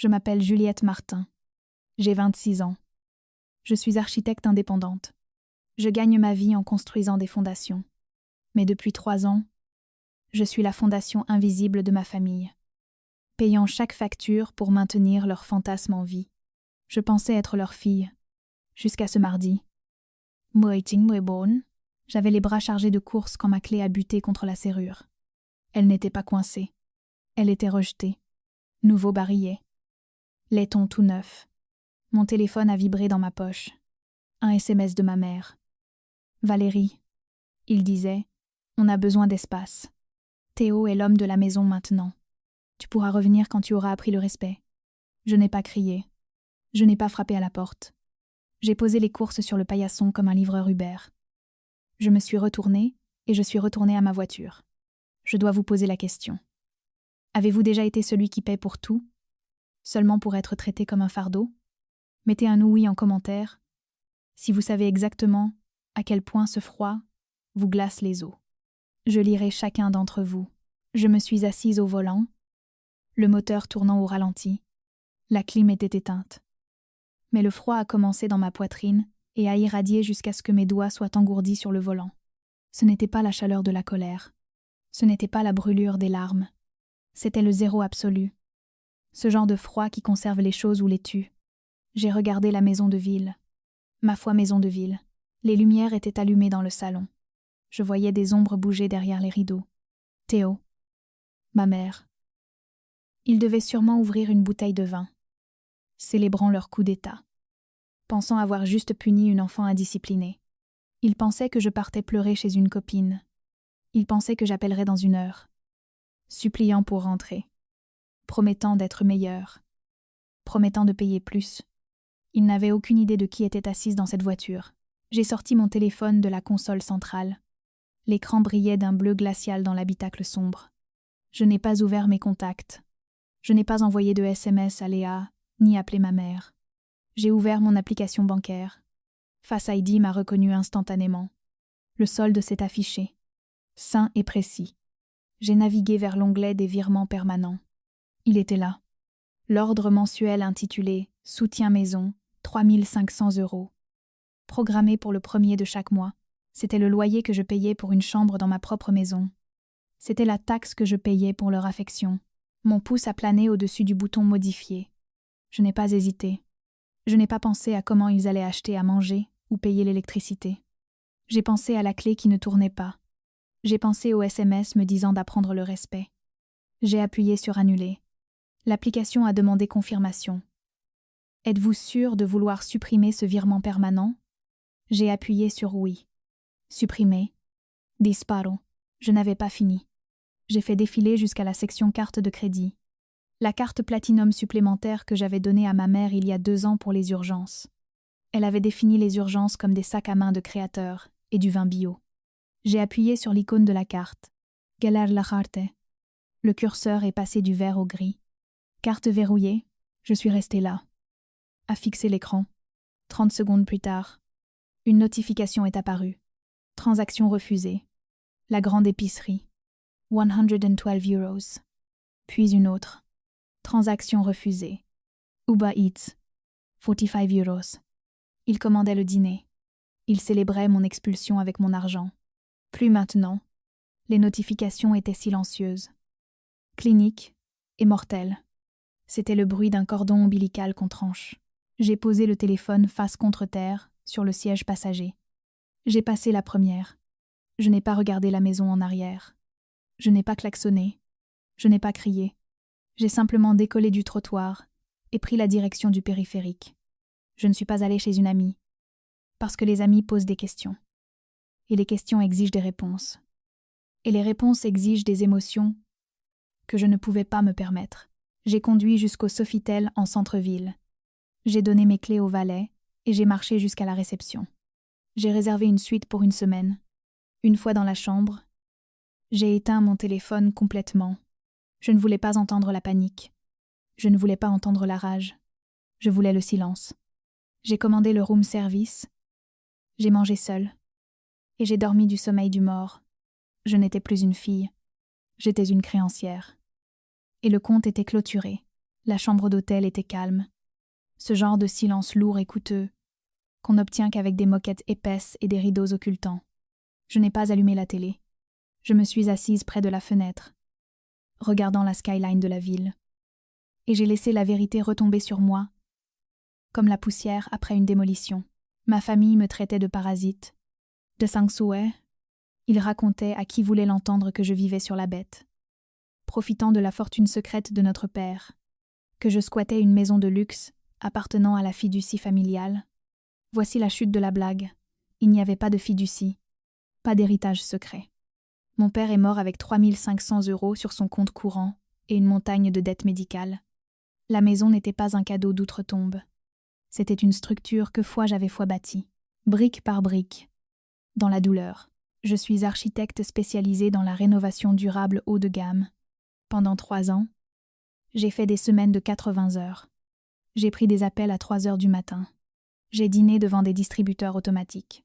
Je m'appelle Juliette Martin. J'ai 26 ans. Je suis architecte indépendante. Je gagne ma vie en construisant des fondations. Mais depuis 3 ans, je suis la fondation invisible de ma famille, payant chaque facture pour maintenir leur fantasme en vie. Je pensais être leur fille, jusqu'à ce mardi. J'avais les bras chargés de courses quand ma clé a buté contre la serrure. Elle n'était pas coincée. Elle était rejetée. Nouveau barillet. Laiton tout neuf. Mon téléphone a vibré dans ma poche. Un SMS de ma mère. Valérie. Il disait, on a besoin d'espace. Théo est l'homme de la maison maintenant. Tu pourras revenir quand tu auras appris le respect. Je n'ai pas crié. Je n'ai pas frappé à la porte. J'ai posé les courses sur le paillasson comme un livreur Uber. Je me suis retournée et je suis retournée à ma voiture. Je dois vous poser la question. Avez-vous déjà été celui qui paie pour tout, seulement pour être traité comme un fardeau? Mettez un oui en commentaire si vous savez exactement à quel point ce froid vous glace les os. Je lirai chacun d'entre vous. Je me suis assise au volant, le moteur tournant au ralenti. La clim était éteinte. Mais le froid a commencé dans ma poitrine et a irradié jusqu'à ce que mes doigts soient engourdis sur le volant. Ce n'était pas la chaleur de la colère. Ce n'était pas la brûlure des larmes. C'était le zéro absolu. Ce genre de froid qui conserve les choses ou les tue. J'ai regardé la maison de ville. Ma foi, maison de ville. Les lumières étaient allumées dans le salon. Je voyais des ombres bouger derrière les rideaux. Théo. Ma mère. Ils devaient sûrement ouvrir une bouteille de vin, célébrant leur coup d'état, pensant avoir juste puni une enfant indisciplinée. Ils pensaient que je partais pleurer chez une copine. Ils pensaient que j'appellerais dans 1 heure, suppliant pour rentrer, promettant d'être meilleur, promettant de payer plus. Ils n'avaient aucune idée de qui était assise dans cette voiture. J'ai sorti mon téléphone de la console centrale. L'écran brillait d'un bleu glacial dans l'habitacle sombre. Je n'ai pas ouvert mes contacts. Je n'ai pas envoyé de SMS à Léa, ni appelé ma mère. J'ai ouvert mon application bancaire. Face ID m'a reconnu instantanément. Le solde s'est affiché. Sain et précis. J'ai navigué vers l'onglet des virements permanents. Il était là. L'ordre mensuel intitulé « Soutien maison », 3 500 €. Programmé pour le 1er de chaque mois. C'était le loyer que je payais pour une chambre dans ma propre maison. C'était la taxe que je payais pour leur affection. Mon pouce a plané au-dessus du bouton « Modifier ». Je n'ai pas hésité. Je n'ai pas pensé à comment ils allaient acheter à manger ou payer l'électricité. J'ai pensé à la clé qui ne tournait pas. J'ai pensé au SMS me disant d'apprendre le respect. J'ai appuyé sur « Annuler ». L'application a demandé confirmation. Êtes-vous sûr de vouloir supprimer ce virement permanent? J'ai appuyé sur « Oui ». Supprimer. Disparo. Je n'avais pas fini. J'ai fait défiler jusqu'à la section carte de crédit. La carte Platinum supplémentaire que j'avais donnée à ma mère il y a 2 ans pour les urgences. Elle avait défini les urgences comme des sacs à main de créateurs et du vin bio. J'ai appuyé sur l'icône de la carte. Gelar la carte. Le curseur est passé du vert au gris. Carte verrouillée, je suis restée là, à fixer l'écran. 30 secondes plus tard, une notification est apparue. Transaction refusée. La grande épicerie. 112 €. Puis une autre. Transaction refusée. Uber Eats. 45 €. Il commandait le dîner. Il célébrait mon expulsion avec mon argent. Plus maintenant. Les notifications étaient silencieuses. Clinique et mortelle. C'était le bruit d'un cordon ombilical qu'on tranche. J'ai posé le téléphone face contre terre, sur le siège passager. J'ai passé la première. Je n'ai pas regardé la maison en arrière. Je n'ai pas klaxonné. Je n'ai pas crié. J'ai simplement décollé du trottoir et pris la direction du périphérique. Je ne suis pas allée chez une amie. Parce que les amis posent des questions. Et les questions exigent des réponses. Et les réponses exigent des émotions que je ne pouvais pas me permettre. J'ai conduit jusqu'au Sofitel en centre-ville. J'ai donné mes clés au valet et j'ai marché jusqu'à la réception. J'ai réservé une suite pour 1 semaine. Une fois dans la chambre, j'ai éteint mon téléphone complètement. Je ne voulais pas entendre la panique. Je ne voulais pas entendre la rage. Je voulais le silence. J'ai commandé le room service. J'ai mangé seule. Et j'ai dormi du sommeil du mort. Je n'étais plus une fille. J'étais une créancière. Et le compte était clôturé. La chambre d'hôtel était calme. Ce genre de silence lourd et coûteux, qu'on n'obtient qu'avec des moquettes épaisses et des rideaux occultants. Je n'ai pas allumé la télé. Je me suis assise près de la fenêtre, regardant la skyline de la ville. Et j'ai laissé la vérité retomber sur moi, comme la poussière après une démolition. Ma famille me traitait de parasite, de sangsouet. Ils racontaient à qui voulait l'entendre que je vivais sur la bête, profitant de la fortune secrète de notre père, que je squattais une maison de luxe appartenant à la fiducie familiale. Voici la chute de la blague. Il n'y avait pas de fiducie, pas d'héritage secret. Mon père est mort avec 3 500 € sur son compte courant et une montagne de dettes médicales. La maison n'était pas un cadeau d'outre-tombe. C'était une structure que fois j'avais bâtie, brique par brique, dans la douleur. Je suis architecte spécialisée dans la rénovation durable haut de gamme. Pendant 3 ans, j'ai fait des semaines de 80 heures. J'ai pris des appels à 3 heures du matin. J'ai dîné devant des distributeurs automatiques.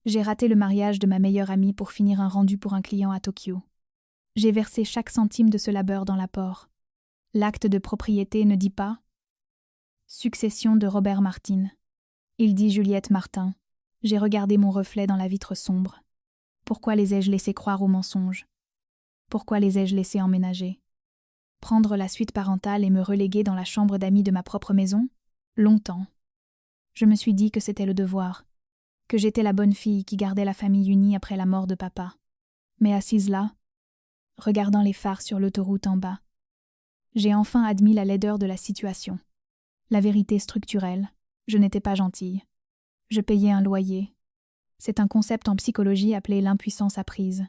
J'ai raté le mariage de ma meilleure amie pour finir un rendu pour un client à Tokyo. J'ai versé chaque centime de ce labeur dans l'apport. L'acte de propriété ne dit pas « Succession de Robert Martin ». Il dit Juliette Martin. J'ai regardé mon reflet dans la vitre sombre. Pourquoi les ai-je laissés croire aux mensonges? Pourquoi les ai-je laissés emménager? Prendre la suite parentale et me reléguer dans la chambre d'amis de ma propre maison? Longtemps. Je me suis dit que c'était le devoir, que j'étais la bonne fille qui gardait la famille unie après la mort de papa. Mais assise là, regardant les phares sur l'autoroute en bas, j'ai enfin admis la laideur de la situation. La vérité structurelle, je n'étais pas gentille. Je payais un loyer. C'est un concept en psychologie appelé l'impuissance apprise.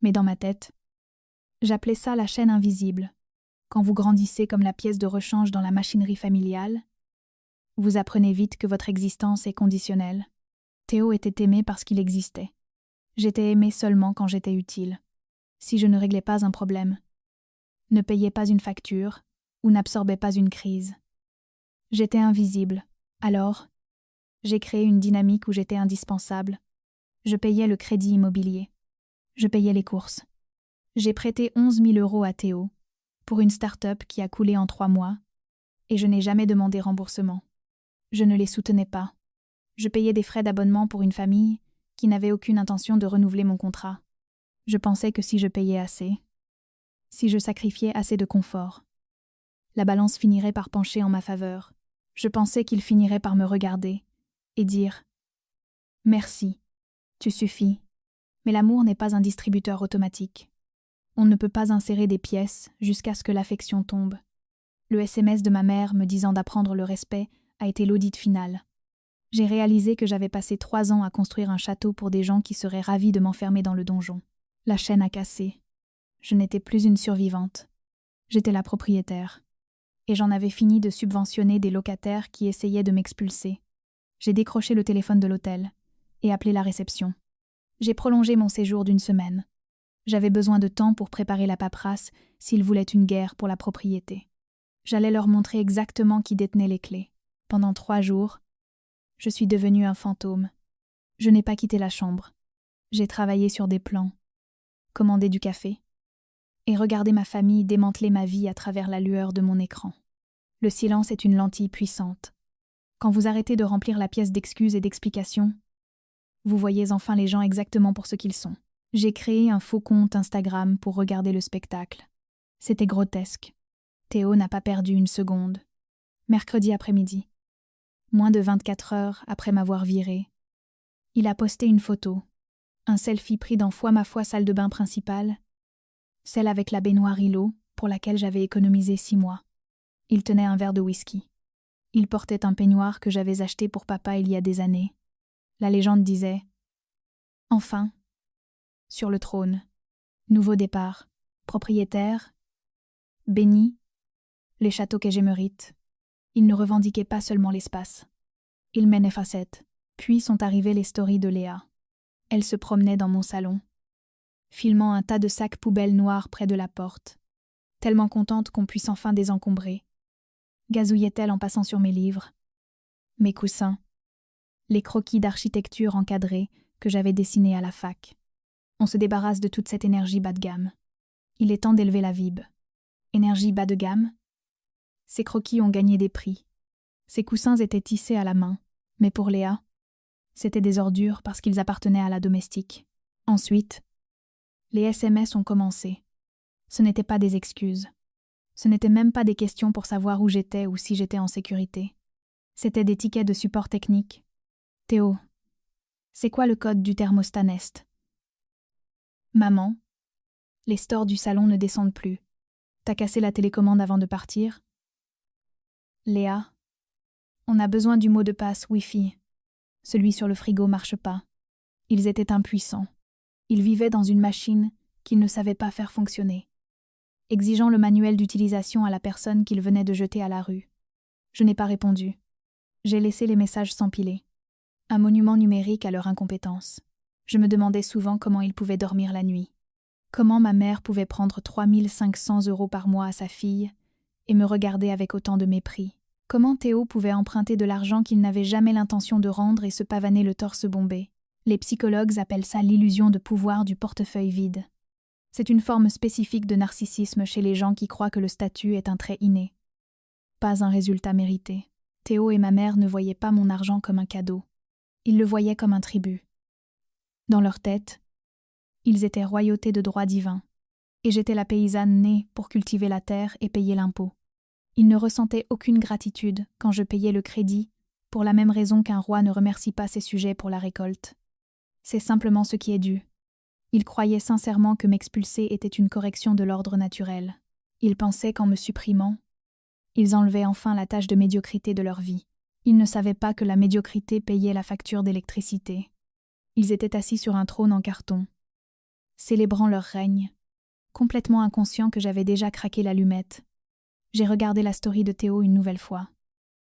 Mais dans ma tête, j'appelais ça la chaîne invisible. Quand vous grandissez comme la pièce de rechange dans la machinerie familiale, vous apprenez vite que votre existence est conditionnelle. Théo était aimé parce qu'il existait. J'étais aimée seulement quand j'étais utile. Si je ne réglais pas un problème, ne payais pas une facture ou n'absorbais pas une crise. J'étais invisible. Alors, j'ai créé une dynamique où j'étais indispensable. Je payais le crédit immobilier. Je payais les courses. J'ai prêté 11 000 € à Théo pour une start-up qui a coulé en 3 mois et je n'ai jamais demandé remboursement. Je ne les soutenais pas. Je payais des frais d'abonnement pour une famille qui n'avait aucune intention de renouveler mon contrat. Je pensais que si je payais assez, si je sacrifiais assez de confort, la balance finirait par pencher en ma faveur. Je pensais qu'il finirait par me regarder et dire « Merci, tu suffis ». Mais l'amour n'est pas un distributeur automatique. On ne peut pas insérer des pièces jusqu'à ce que l'affection tombe. Le SMS de ma mère me disant d'apprendre le respect a été l'audit final. J'ai réalisé que j'avais passé 3 ans à construire un château pour des gens qui seraient ravis de m'enfermer dans le donjon. La chaîne a cassé. Je n'étais plus une survivante. J'étais la propriétaire. Et j'en avais fini de subventionner des locataires qui essayaient de m'expulser. J'ai décroché le téléphone de l'hôtel et appelé la réception. J'ai prolongé mon séjour d'1 semaine. J'avais besoin de temps pour préparer la paperasse s'ils voulaient une guerre pour la propriété. J'allais leur montrer exactement qui détenait les clés. Pendant 3 jours, je suis devenue un fantôme. Je n'ai pas quitté la chambre. J'ai travaillé sur des plans, commandé du café, et regardé ma famille démanteler ma vie à travers la lueur de mon écran. Le silence est une lentille puissante. Quand vous arrêtez de remplir la pièce d'excuses et d'explications, vous voyez enfin les gens exactement pour ce qu'ils sont. J'ai créé un faux compte Instagram pour regarder le spectacle. C'était grotesque. Théo n'a pas perdu une seconde. Mercredi après-midi, moins de 24 heures après m'avoir viré, il a posté une photo, un selfie pris dans ma salle de bain principale, celle avec la baignoire îlot pour laquelle j'avais économisé 6 mois. Il tenait un verre de whisky. Il portait un peignoir que j'avais acheté pour papa il y a des années. La légende disait « Enfin, sur le trône, nouveau départ, propriétaire, béni, les châteaux que j'émérite. » Il ne revendiquait pas seulement l'espace. Il mènait facette. Puis sont arrivées les stories de Léa. Elle se promenait dans mon salon, filmant un tas de sacs poubelles noirs près de la porte, tellement contente qu'on puisse enfin désencombrer. Gazouillait-elle en passant sur mes livres, mes coussins, les croquis d'architecture encadrés que j'avais dessinés à la fac. On se débarrasse de toute cette énergie bas de gamme. Il est temps d'élever la vibe. Énergie bas de gamme? Ses croquis ont gagné des prix. Ses coussins étaient tissés à la main, mais pour Léa, c'étaient des ordures parce qu'ils appartenaient à la domestique. Ensuite, les SMS ont commencé. Ce n'étaient pas des excuses. Ce n'étaient même pas des questions pour savoir où j'étais ou si j'étais en sécurité. C'étaient des tickets de support technique. Théo, c'est quoi le code du thermostat Nest? Maman, les stores du salon ne descendent plus. T'as cassé la télécommande avant de partir? Léa, on a besoin du mot de passe Wi-Fi. Celui sur le frigo marche pas. Ils étaient impuissants. Ils vivaient dans une machine qu'ils ne savaient pas faire fonctionner, exigeant le manuel d'utilisation à la personne qu'ils venaient de jeter à la rue. Je n'ai pas répondu. J'ai laissé les messages s'empiler. Un monument numérique à leur incompétence. Je me demandais souvent comment ils pouvaient dormir la nuit. Comment ma mère pouvait prendre 3 500 € par mois à sa fille et me regarder avec autant de mépris. Comment Théo pouvait emprunter de l'argent qu'il n'avait jamais l'intention de rendre et se pavaner le torse bombé. Les psychologues appellent ça l'illusion de pouvoir du portefeuille vide. C'est une forme spécifique de narcissisme chez les gens qui croient que le statut est un trait inné. Pas un résultat mérité. Théo et ma mère ne voyaient pas mon argent comme un cadeau. Ils le voyaient comme un tribut. Dans leur tête, ils étaient royautés de droits divins, et j'étais la paysanne née pour cultiver la terre et payer l'impôt. Ils ne ressentaient aucune gratitude quand je payais le crédit, pour la même raison qu'un roi ne remercie pas ses sujets pour la récolte. C'est simplement ce qui est dû. Ils croyaient sincèrement que m'expulser était une correction de l'ordre naturel. Ils pensaient qu'en me supprimant, ils enlevaient enfin la tâche de médiocrité de leur vie. Ils ne savaient pas que la médiocrité payait la facture d'électricité. Ils étaient assis sur un trône en carton, célébrant leur règne, complètement inconscients que j'avais déjà craqué l'allumette. J'ai regardé la story de Théo une nouvelle fois.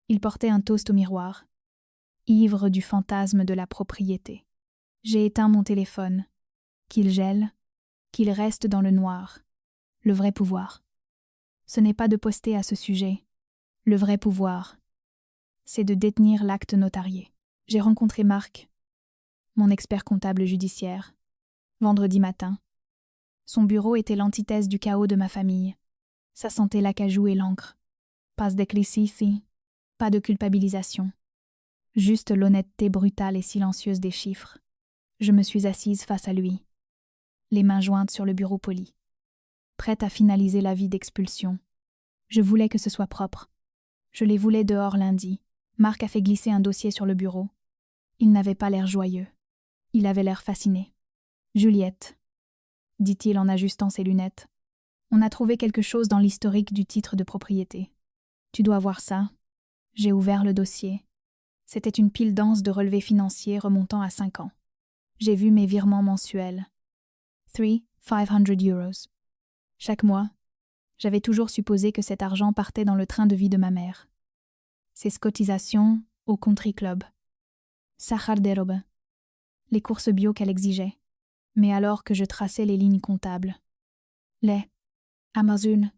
Il portait un toast au miroir, ivre du fantasme de la propriété. J'ai éteint mon téléphone. Qu'il gèle, qu'il reste dans le noir. Le vrai pouvoir. Ce n'est pas de poster à ce sujet. Le vrai pouvoir, c'est de détenir l'acte notarié. J'ai rencontré Marc, mon expert comptable judiciaire, vendredi matin. Son bureau était l'antithèse du chaos de ma famille. Ça sentait l'acajou et l'encre. Pas d'ecclésici, pas de culpabilisation. Juste l'honnêteté brutale et silencieuse des chiffres. Je me suis assise face à lui, les mains jointes sur le bureau poli, prête à finaliser l'avis d'expulsion. Je voulais que ce soit propre. Je les voulais dehors lundi. Marc a fait glisser un dossier sur le bureau. Il n'avait pas l'air joyeux. Il avait l'air fasciné. « Juliette, » dit-il en ajustant ses lunettes, « on a trouvé quelque chose dans l'historique du titre de propriété. Tu dois voir ça. » J'ai ouvert le dossier. C'était une pile dense de relevés financiers remontant à 5 ans. J'ai vu mes virements mensuels. 500 €. Chaque mois, j'avais toujours supposé que cet argent partait dans le train de vie de ma mère. Ses cotisations au country club. Sajarderobe. Les courses bio qu'elle exigeait. Mais alors que je traçais les lignes comptables. Les Amazon,